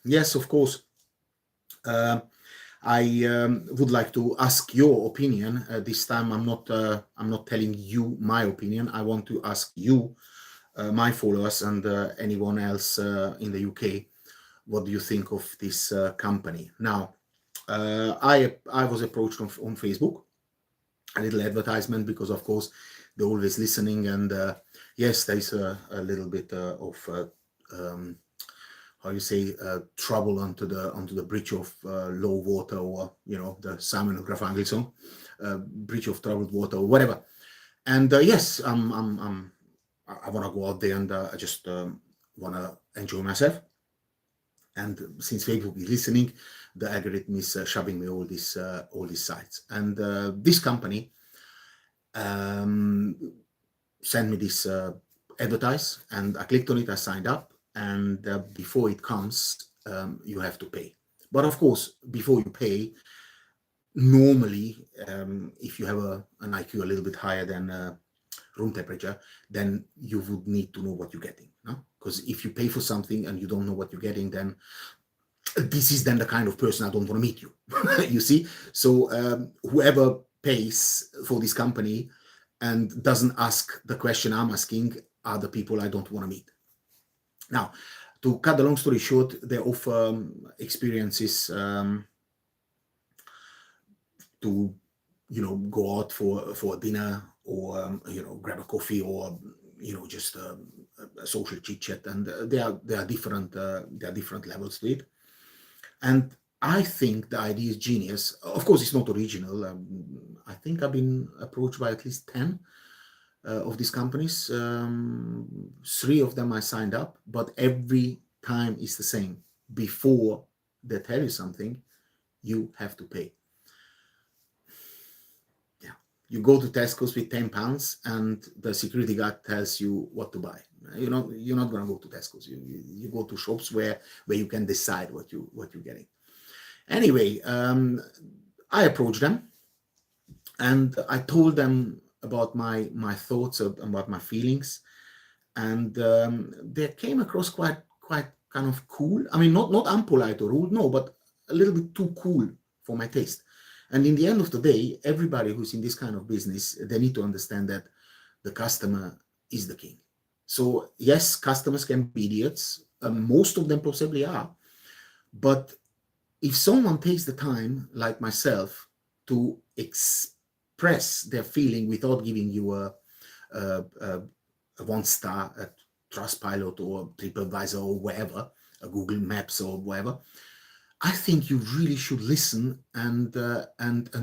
Yes, of course. Uh, I would like to ask your opinion. This time, I'm not telling you my opinion. I want to ask you, my followers, and anyone else in the UK, what do you think of this company? Now, I was approached on Facebook, a little advertisement, because of course they're always listening, and yes, there's a little bit of um, how you say, trouble onto the bridge of low water, or the Simon of Garfunkel bridge of troubled water, or whatever. And yes, I want to go out there, and I just want to enjoy myself. And since Facebook is listening, the algorithm is shoving me all these sites. And this company um, sent me this advertise, and I clicked on it. I signed up, and before it comes, you have to pay. But of course, before you pay, normally, if you have an IQ a little bit higher than room temperature, then you would need to know what you're getting. No? Because if you pay for something and you don't know what you're getting, then this is then the kind of person I don't want to meet you. You see? So whoever pays for this company and doesn't ask the question I'm asking are the people I don't want to meet. Now, to cut the long story short, they offer experiences to go out for dinner, or grab a coffee, or just a social chit chat, and there are different levels to it. And I think the idea is genius. Of course, it's not original. I think I've been approached by at least 10 of these companies. 3 of them I signed up, but every time it's the same. Before they tell you something, you have to pay. Yeah, you go to Tesco's with £10, and the security guard tells you what to buy. You're not going to go to Tesco's. You go to shops where you can decide what you're getting. Anyway, I approached them, and I told them about my thoughts, about my feelings, and they came across quite kind of cool. I mean, not unpolite or rude, no, but a little bit too cool for my taste. And in the end of the day, everybody who's in this kind of business, they need to understand that the customer is the king. So yes, customers can be idiots. Most of them possibly are. But if someone takes the time, like myself, to express their feeling without giving you a 1-star at Trustpilot or TripAdvisor or wherever, a Google Maps or whatever, I think you really should listen and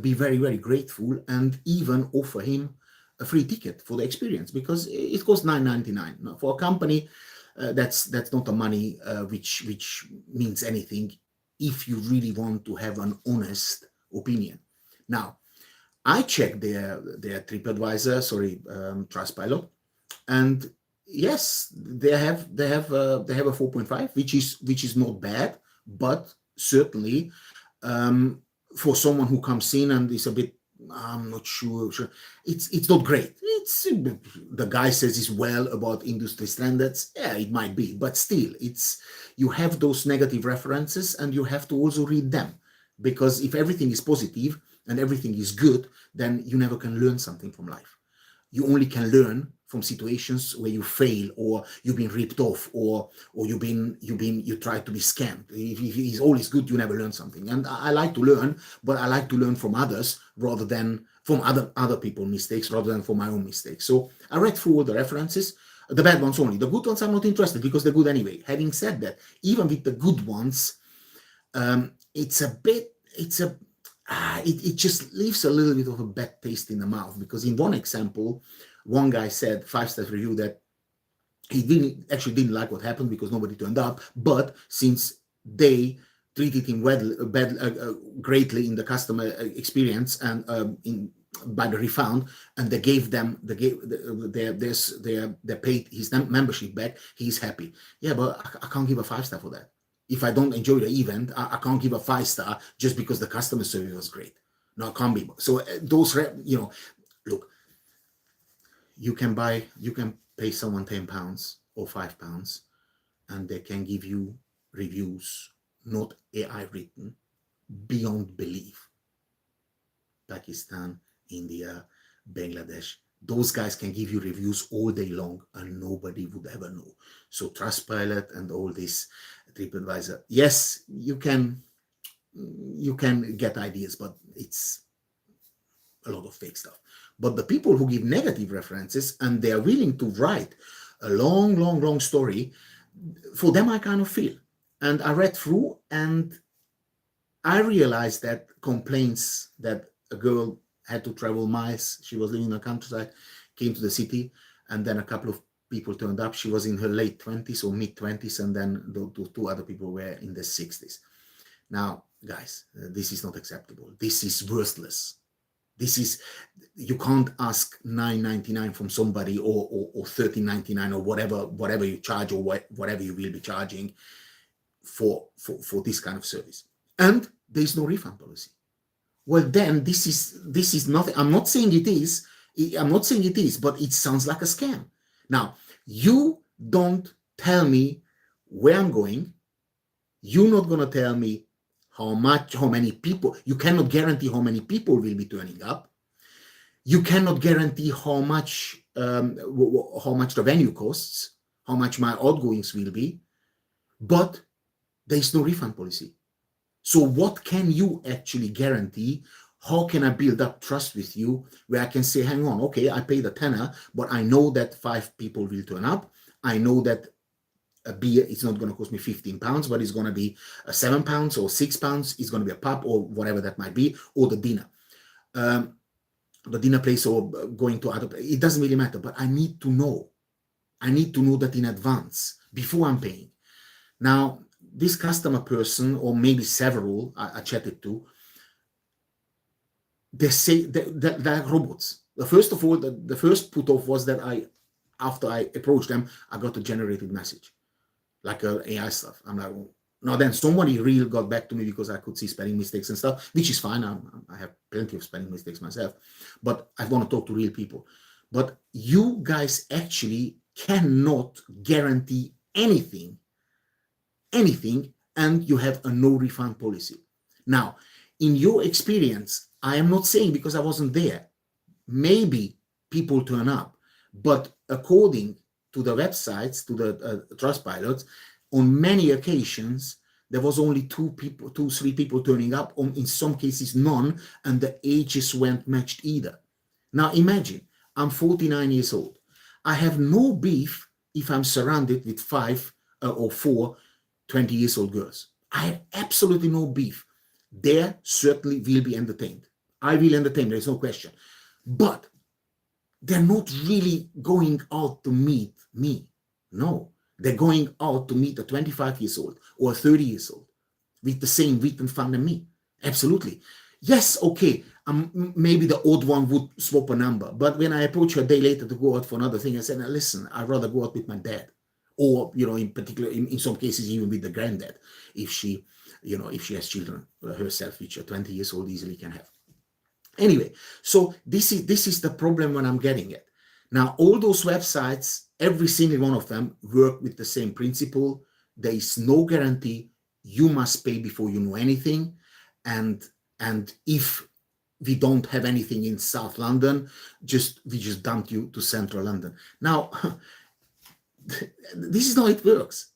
be very, very grateful, and even offer him a free ticket for the experience, because it costs $9.99 for a company. That's not a money which means anything if you really want to have an honest opinion. Now, I checked their TripAdvisor, Trustpilot, and yes, they have a 4.5, which is not bad, but certainly for someone who comes in and is a bit, I'm not sure, it's not great. It's, the guy says it's well about industry standards. Yeah, it might be, but still, you have those negative references, and you have to also read them, because if everything is positive and everything is good, then you never can learn something from life. You only can learn from situations where you fail, or you've been ripped off, or you try to be scammed. If it's always good, you never learn something. And I like to learn, but I like to learn from others rather than from other people's mistakes, rather than from my own mistakes. So I read through all the references, the bad ones only. The good ones I'm not interested, because they're good anyway. Having said that, even with the good ones, it just leaves a little bit of a bad taste in the mouth, because in one example, one guy said, 5-star review, that he didn't like what happened because nobody turned up, but since they treated him greatly in the customer experience and by the refund, and they paid his membership back, he's happy. Yeah, but I can't give a 5-star for that. If I don't enjoy the event, I can't give a 5-star just because the customer service was great. No, it can't be. So those, look, you can pay someone £10 or £5, and they can give you reviews, not AI written, beyond belief. Pakistan, India, Bangladesh, those guys can give you reviews all day long and nobody would ever know. So Trustpilot and all this, TripAdvisor, yes, you can get ideas, but it's a lot of fake stuff. But the people who give negative references and they are willing to write a long story, for them I kind of feel. And I read through and I realized that complaints that a girl had to travel miles, she was living in the countryside, came to the city, and then a couple of people turned up. She was in her late 20s or mid 20s, and then the two other people were in their 60s. Now, guys, this is not acceptable. This is worthless. This is, you can't ask $9.99 from somebody or $13.99 or whatever you charge or whatever you will be charging for this kind of service. And there is no refund policy. Well, then this is nothing. I'm not saying it is, but it sounds like a scam. Now, you don't tell me where I'm going. You're not going to tell me how many people. You cannot guarantee how many people will be turning up. You cannot guarantee how much the venue costs, how much my outgoings will be, but there is no refund policy. So what can you actually guarantee? How can I build up trust with you where I can say, hang on, okay, I paid a tenner, but I know that 5 people will turn up. I know that a beer is not going to cost me £15, but it's going to be £7 or £6. It's going to be a pub or whatever that might be, or the dinner. The dinner place or going to other, it doesn't really matter, but I need to know. I need to know that in advance before I'm paying. Now, this customer person, or maybe several I chatted to, they say they're robots. First of all, the first put off was that after I approached them, I got a generated message, like AI stuff. I'm like, well, now then somebody really got back to me because I could see spelling mistakes and stuff, which is fine. I have plenty of spelling mistakes myself, but I want to talk to real people. But you guys actually cannot guarantee anything, and you have a no refund policy. Now, in your experience, I am not saying because I wasn't there, maybe people turn up, but according to the websites, to the Trustpilots, on many occasions, there was only 2, 3 people turning up, in some cases none, and the ages weren't matched either. Now imagine, I'm 49 years old. I have no beef if I'm surrounded with 5 or 4 20 years old girls. I have absolutely no beef. They certainly will be entertained. I will entertain, there is no question. But they're not really going out to meet me. No, they're going out to meet a 25 years old or a 30 years old with the same wit and fun than me. Absolutely. Yes, okay, maybe the odd one would swap a number. But when I approach her a day later to go out for another thing, I said, now listen, I'd rather go out with my dad. Or, in particular, in some cases, even with the granddad, if she has children herself, which a 20 years old easily can have. Anyway, so this is the problem when I'm getting it. Now, all those websites, every single one of them work with the same principle. There is no guarantee. You must pay before you know anything. And if we don't have anything in South London, we just dump you to Central London. Now, this is how it works,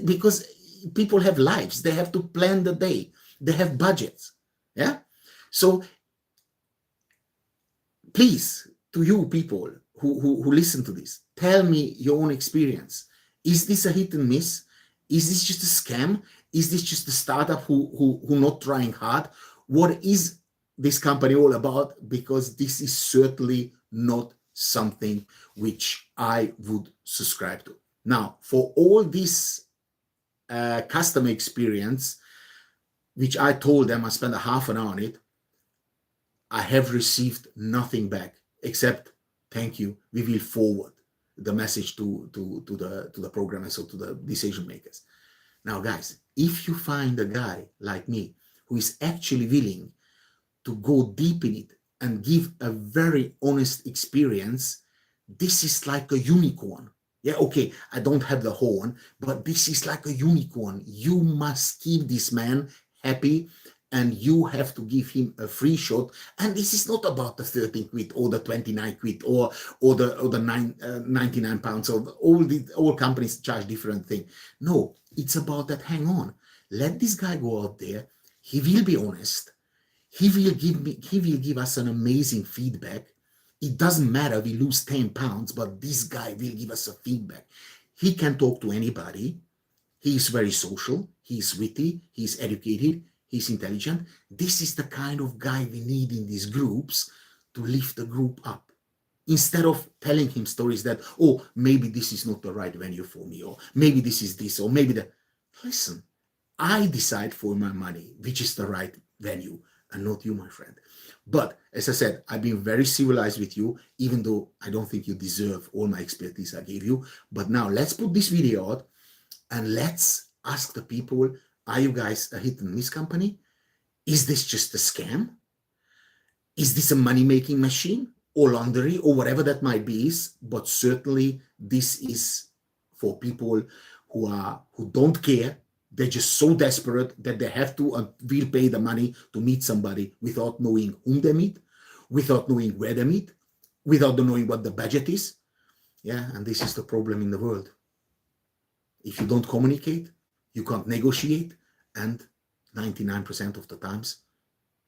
because people have lives. They have to plan the day. They have budgets. Yeah. So please, to you people who listen to this, tell me your own experience. Is this a hit and miss? Is this just a scam? Is this just a startup who not trying hard? What is this company all about? Because this is certainly not something which I would subscribe to. Now, for all this customer experience, which I told them, I spent a half an hour on it, I have received nothing back except thank you. We will forward the message to the programmers or to the decision makers. Now, guys, if you find a guy like me who is actually willing to go deep in it and give a very honest experience, this is like a unicorn. Yeah, okay, I don't have the horn, but this is like a unicorn. You must keep this man happy, and you have to give him a free shot. And this is not about the 13 quid or the 29 quid or the 99 pounds. Or all companies charge different thing. No, it's about that. Hang on, let this guy go out there. He will be honest. He will give us an amazing feedback. It doesn't matter we lose 10 pounds, but this guy will give us a feedback. He can talk to anybody. He's very social. He's witty. He's educated. He's intelligent. This is the kind of guy we need in these groups to lift the group up. Instead of telling him stories that, oh, maybe this is not the right venue for me, or maybe this is this, or maybe that. Listen, I decide for my money which is the right venue, and not you, my friend. But as I said, I've been very civilized with you, even though I don't think you deserve all my expertise I gave you. But now let's put this video out and let's ask the people, are you guys a hit and miss company? Is this just a scam? Is this a money-making machine or laundry or whatever that might be? But certainly this is for people who don't care. They're just so desperate that they have to and will pay the money to meet somebody without knowing whom they meet, without knowing where they meet, without knowing what the budget is. Yeah, and this is the problem in the world. If you don't communicate, you can't negotiate, and 99% of the times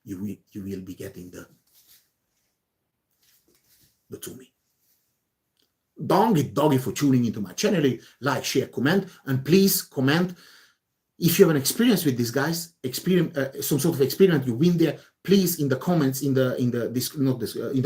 you will be getting the to me. Doggy for tuning into my channel. Like, share, comment, and please comment if you have an experience with these guys, some sort of experiment you win there. Please, in the comments, in the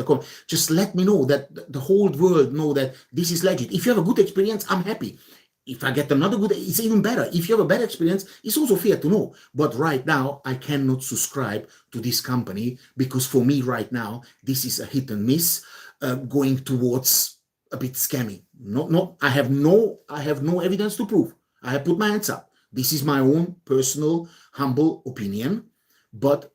comment, just let me know, that the whole world know that this is legit. If you have a good experience, I'm happy. If I get another good, it's even better. If you have a bad experience, it's also fair to know. But right now, I cannot subscribe to this company, because for me right now, this is a hit and miss, going towards a bit scammy. I have no evidence to prove. I have put my hands up. This is my own personal, humble opinion, but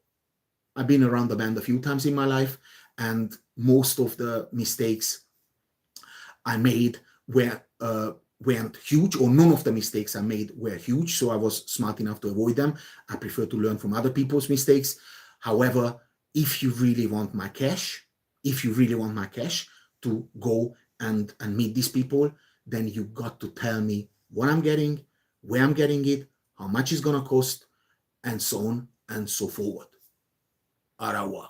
I've been around the bend a few times in my life, and most of the mistakes I made weren't huge, or none of the mistakes I made were huge, so I was smart enough to avoid them. I prefer to learn from other people's mistakes. However, if you really want my cash, to go and meet these people, then you got to tell me what I'm getting, where I'm getting it, how much it's gonna cost, and so on and so forward. Arawa.